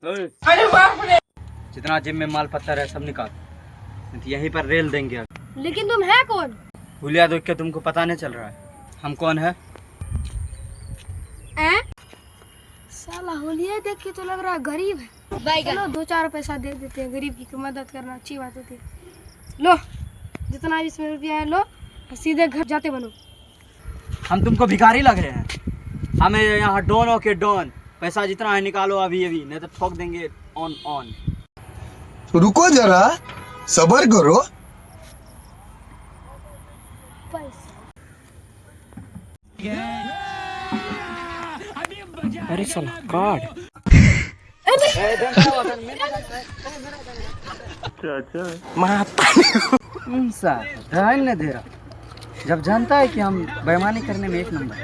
अरे बाप रे। जितना जिम में माल पत्थर है सब निकाल, नहीं तो यहीं पर रेल देंगे। लेकिन तुम है कौन? हुलिया देख के तुमको पता नहीं चल रहा है हम कौन है? साला होलिया देख के तो लग रहा है गरीब है। चलो 2-4 पैसा दे देते हैं, गरीब की मदद करना अच्छी बात होती है। लो जितना इसमें रुपया है लो, सीधे घर जाते बनो। हम तुमको भिखारी लग रहे हैं? हमें यहाँ डॉन ओके डॉन, पैसा जितना है निकालो अभी अभी, नहीं तो ठोक देंगे ऑन ऑन। रुको जरा सबर करो। अरे साला कार्ड। ध्यान नहीं दे रहा, जब जानता है कि हम बेईमानी करने में एक नंबर